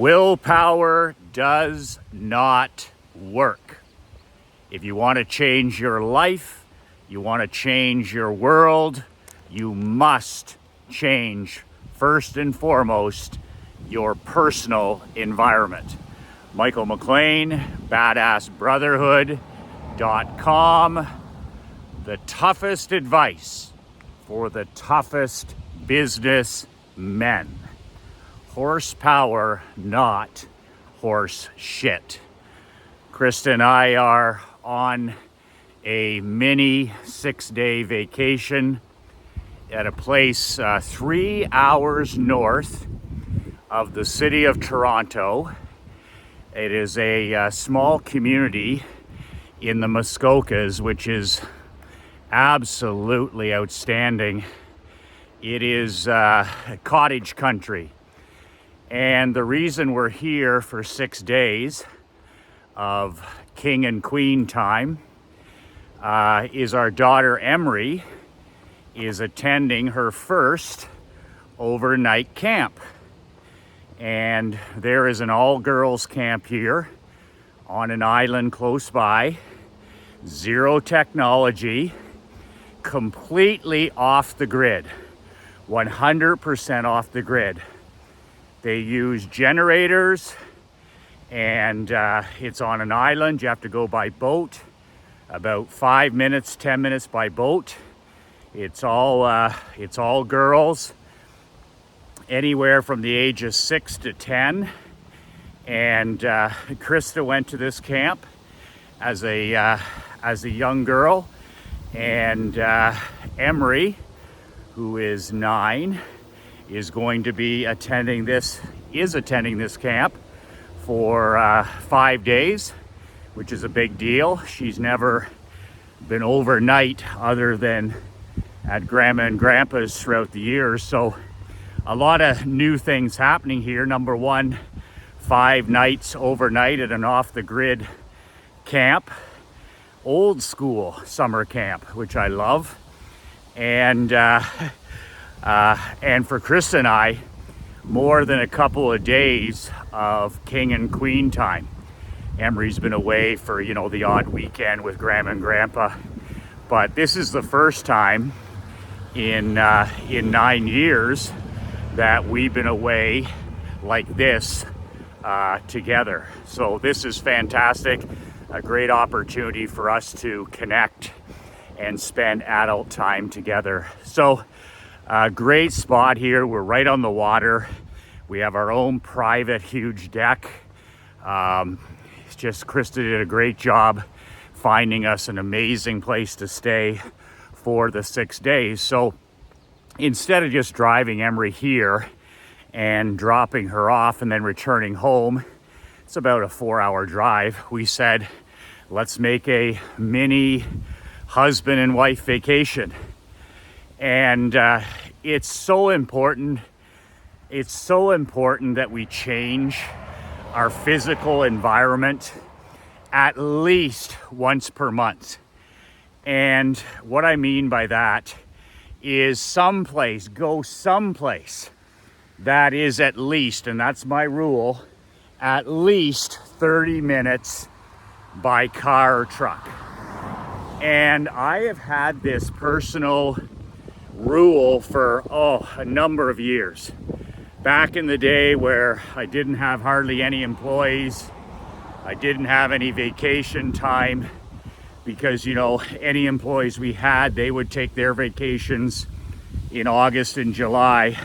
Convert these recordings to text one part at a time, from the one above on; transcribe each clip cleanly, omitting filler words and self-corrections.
Willpower does not work. If you want to change your life, you want to change your world, you must change, first and foremost, your personal environment. Michael McLean, badassbrotherhood.com. The toughest advice for the toughest business men. Horsepower, not horse shit. Krista and I are on a mini 6-day vacation at a place 3 hours north of the city of Toronto. It is a small community in the Muskokas, which is absolutely outstanding. It is cottage country. And the reason we're here for 6 days of king and queen time is our daughter Emery is attending her first overnight camp. And there is an all-girls camp here on an island close by. Zero technology, completely off the grid, 100% off the grid. They use generators, and it's on an island. You have to go by boat, about 5 minutes, 10 minutes by boat. It's all girls, anywhere from the age of 6 to 10. And Krista went to this camp as a young girl, and Emery, who is 9, is going to be attending this camp for 5 days, which is a big deal. She's never been overnight other than at Grandma and Grandpa's throughout the years. So a lot of new things happening here. Number one, 5 nights overnight at an off-the-grid camp. Old school summer camp, which I love. And for Krista and I, more than a couple of days of king and queen time. Emery's been away for, the odd weekend with Grandma and Grandpa. But this is the first time in 9 years that we've been away like this together. So this is fantastic. A great opportunity for us to connect and spend adult time together. So great spot here. We're right on the water. We have our own private huge deck. Krista did a great job finding us an amazing place to stay for the 6 days. So instead of just driving Emery here and dropping her off and then returning home, it's about a 4-hour drive. We said, let's make a mini husband and wife vacation. And it's so important. It's so important that we change our physical environment at least once per month. And what I mean by that is go someplace that is at least, and that's my rule, at least 30 minutes by car or truck. And I have had this personal rule for a number of years. Back in the day where I didn't have hardly any employees, I didn't have any vacation time, because any employees we had, they would take their vacations in August and July.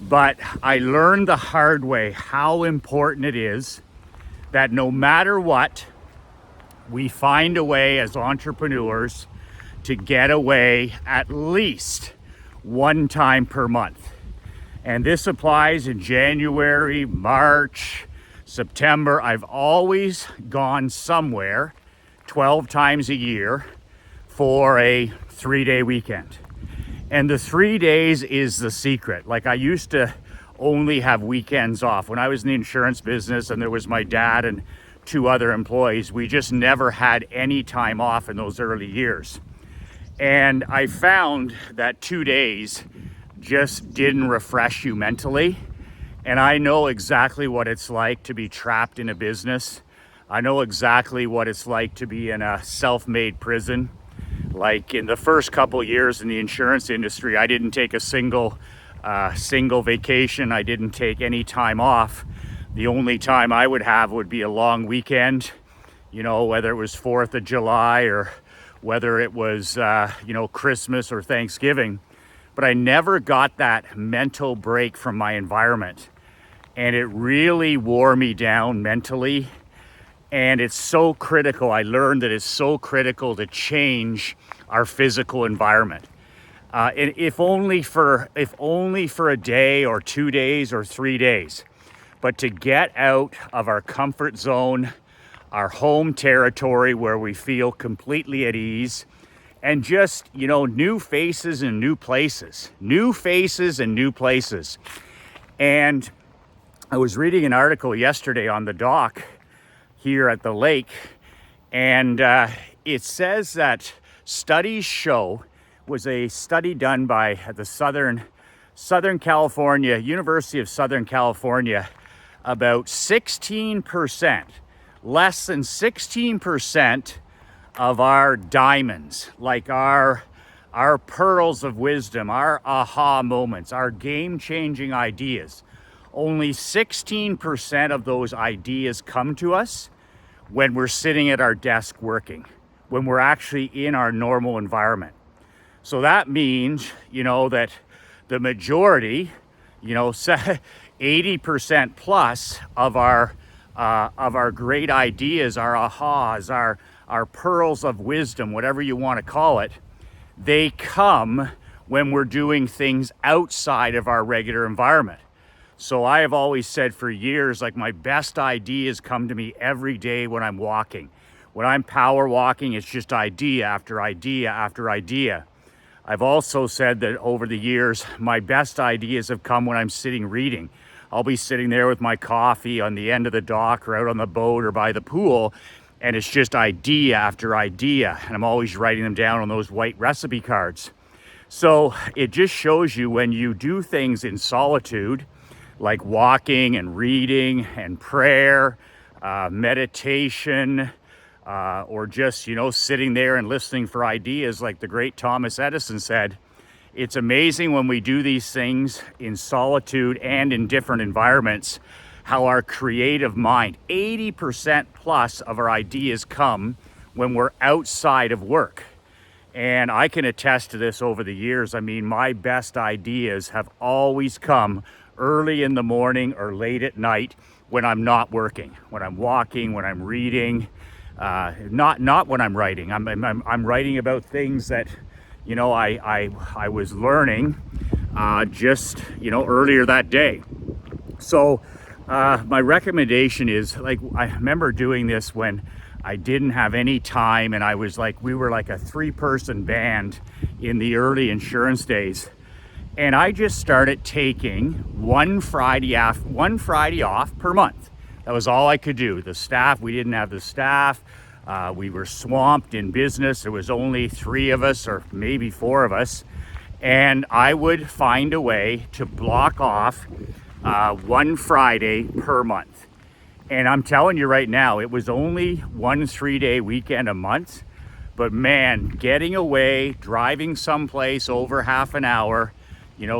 But I learned the hard way how important it is that no matter what, we find a way as entrepreneurs to get away at least one time per month. And this applies in January, March, September. I've always gone somewhere 12 times a year for a 3-day weekend. And the 3 days is the secret. Like, I used to only have weekends off. When I was in the insurance business and there was my dad and 2 other employees, we just never had any time off in those early years. And I found that 2 days just didn't refresh you mentally. And I know exactly what it's like to be trapped in a business. I know exactly what it's like to be in a self-made prison. Like in the first couple years in the insurance industry, I didn't take a single vacation. I didn't take any time off. The only time I would have would be a long weekend, you know, whether it was 4th of July or whether it was, Christmas or Thanksgiving. But I never got that mental break from my environment. And it really wore me down mentally. And it's so critical. I learned that it's so critical to change our physical environment. And if only for a day or 2 days or 3 days, but to get out of our comfort zone, our home territory where we feel completely at ease, and just, new faces and new places. And I was reading an article yesterday on the dock here at the lake, and it says that studies show, was a study done by the Southern California, University of Southern California, about 16%, less than 16% of our diamonds, like our pearls of wisdom, our aha moments, our game-changing ideas, only 16% of those ideas come to us when we're sitting at our desk working, when we're actually in our normal environment. So that means, that the majority, 80% plus of our great ideas, our ahas, our pearls of wisdom, whatever you want to call it, they come when we're doing things outside of our regular environment. So I have always said for years, like, my best ideas come to me every day when I'm walking. When I'm power walking, it's just idea after idea after idea. I've also said that over the years, my best ideas have come when I'm sitting reading. I'll be sitting there with my coffee on the end of the dock or out on the boat or by the pool, and it's just idea after idea. And I'm always writing them down on those white recipe cards. So it just shows you, when you do things in solitude, like walking and reading and prayer, meditation, or just, sitting there and listening for ideas, like the great Thomas Edison said, it's amazing when we do these things in solitude and in different environments, how our creative mind, 80% plus of our ideas come when we're outside of work. And I can attest to this over the years. I mean, my best ideas have always come early in the morning or late at night when I'm not working, when I'm walking, when I'm reading, not when I'm writing. I'm writing about things that, I was learning just, earlier that day. So my recommendation is, like, I remember doing this when I didn't have any time, and we were like a 3-person band in the early insurance days. And I just started taking one Friday off per month. That was all I could do. The staff, we didn't have the staff. We were swamped in business. There was only 3 of us or maybe 4 of us. And I would find a way to block off one Friday per month. And I'm telling you right now, it was only one 3-day weekend a month. But man, getting away, driving someplace over half an hour,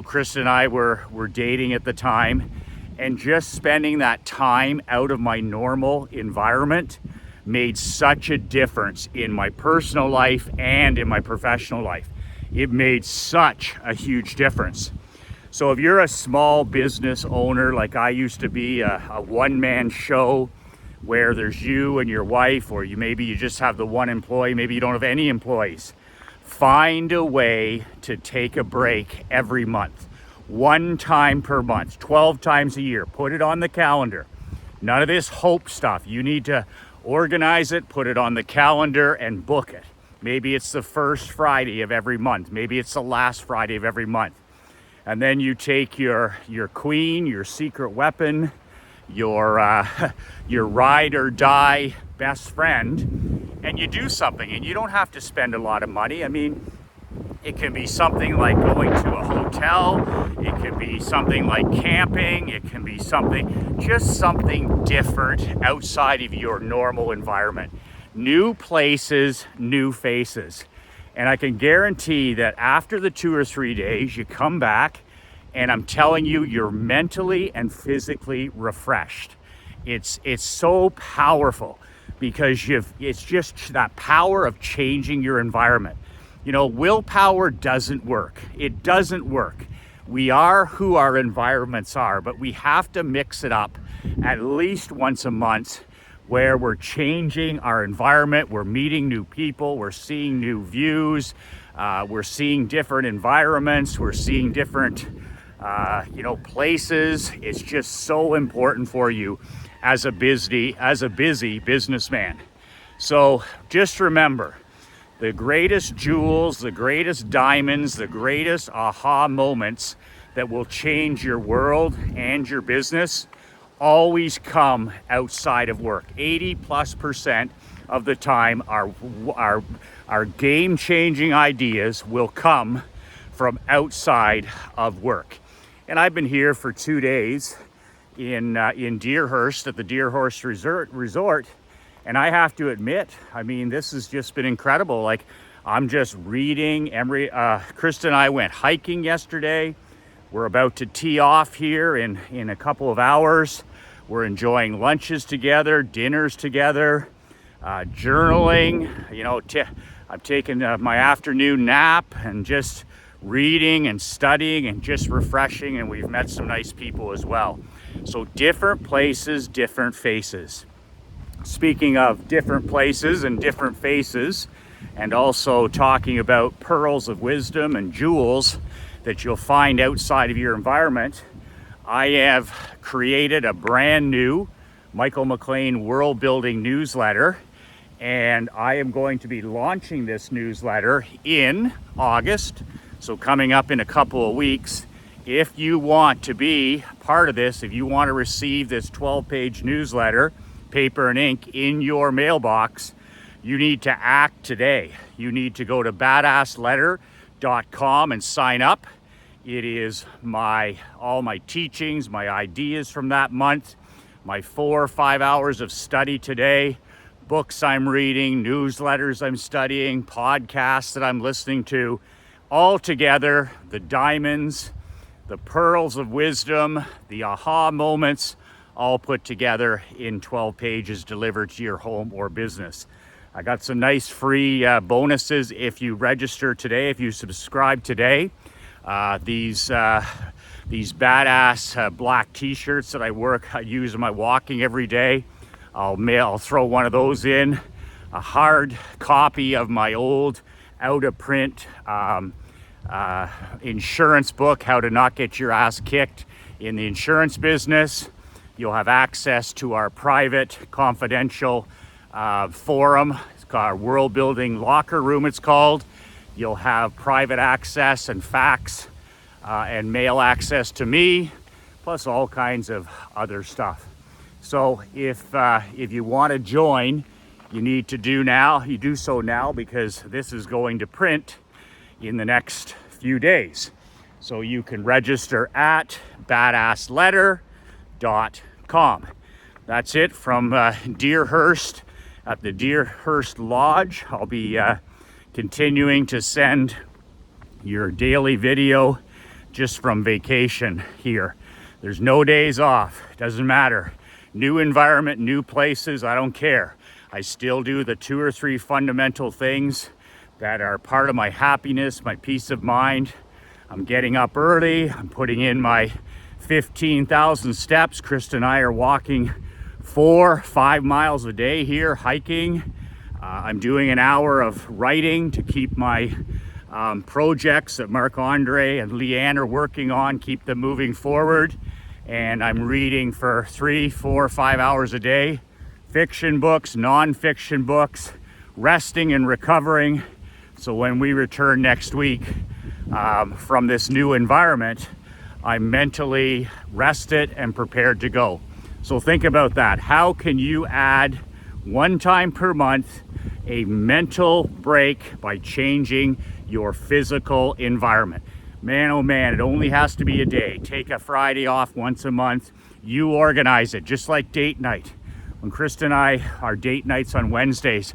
Chris and I were dating at the time, and just spending that time out of my normal environment made such a difference in my personal life and in my professional life. It made such a huge difference. So if you're a small business owner, like I used to be, a one-man show where there's you and your wife, or maybe you just have the one employee, maybe you don't have any employees, find a way to take a break every month. One time per month, 12 times a year. Put it on the calendar. None of this hope stuff. You need to organize it, put it on the calendar, and book it. Maybe it's the first Friday of every month. Maybe it's the last Friday of every month. And then you take your queen, your secret weapon, your ride or die best friend, and you do something. And you don't have to spend a lot of money. I mean, It can be something like going to a hotel. It can be something like camping. It can be just something different outside of your normal environment. New places, new faces. And I can guarantee that after the 2 or 3 days, you come back and I'm telling you, you're mentally and physically refreshed. It's so powerful because it's just that power of changing your environment. You know, willpower doesn't work. It doesn't work. We are who our environments are, but we have to mix it up at least once a month where we're changing our environment, we're meeting new people, we're seeing new views, we're seeing different environments, we're seeing different places. It's just so important for you as a busy businessman. So just remember, the greatest jewels, the greatest diamonds, the greatest aha moments that will change your world and your business always come outside of work. 80+% of the time, our game-changing ideas will come from outside of work. And I've been here for 2 days in Deerhurst at the Deerhurst Resort, and I have to admit, I mean, this has just been incredible. Like, I'm just reading. Emery, Krista and I went hiking yesterday. We're about to tee off here in a couple of hours. We're enjoying lunches together, dinners together, journaling. You know, I've taken my afternoon nap and just reading and studying and just refreshing, and we've met some nice people as well. So different places, different faces. Speaking of different places and different faces, and also talking about pearls of wisdom and jewels that you'll find outside of your environment, I have created a brand new Michael McLean World Building newsletter, and I am going to be launching this newsletter in August. So coming up in a couple of weeks. If you want to be part of this, if you want to receive this 12-page newsletter, paper and ink, in your mailbox, you need to act today. You need to go to badassletter.com and sign up. It is all my teachings, my ideas from that month, my 4 or 5 hours of study today, books I'm reading, newsletters I'm studying, podcasts that I'm listening to, all together, the diamonds, the pearls of wisdom, the aha moments, all put together in 12 pages delivered to your home or business. I got some nice free bonuses if you register today, if you subscribe today. These badass black t-shirts that I use in my walking every day. I'll throw one of those in. A hard copy of my old out of print insurance book, How to Not Get Your Ass Kicked in the Insurance Business. You'll have access to our private, confidential forum. It's called our World Building Locker Room, it's called. You'll have private access and fax and mail access to me, plus all kinds of other stuff. So if you want to join, you need to do so now, because this is going to print in the next few days. So you can register at badassletter.com. That's it from Deerhurst at the Deerhurst Lodge. I'll be continuing to send your daily video just from vacation here. There's no days off. Doesn't matter. New environment, new places, I don't care. I still do the 2 or 3 fundamental things that are part of my happiness, my peace of mind. I'm getting up early. I'm putting in my 15,000 steps. Krista and I are walking 4-5 miles a day here, hiking. I'm doing an hour of writing to keep my projects that Marc-Andre and Leanne are working on, keep them moving forward. And I'm reading for 3, 4, 5 hours a day. Fiction books, non-fiction books, resting and recovering. So when we return next week from this new environment, I'm mentally rested and prepared to go. So think about that. How can you add one time per month a mental break by changing your physical environment. Man, oh man, it only has to be a day. Take a Friday off once a month. You organize it, just like date night. When Krista and I, our date nights on Wednesdays,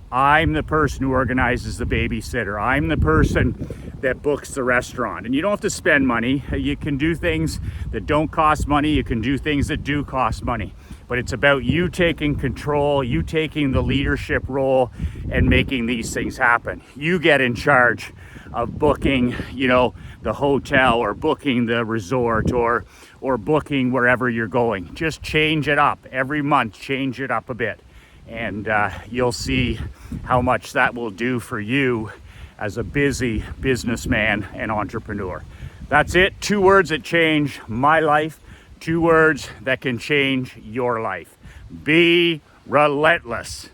I'm the person who organizes the babysitter. I'm the person that books the restaurant. And you don't have to spend money. You can do things that don't cost money. You can do things that do cost money. But it's about you taking control, you taking the leadership role and making these things happen. You get in charge of booking, the hotel, or booking the resort, or booking wherever you're going. Just change it up every month, change it up a bit. And you'll see how much that will do for you as a busy businessman and entrepreneur. That's it. 2 words that change my life. 2 words that can change your life. Be relentless.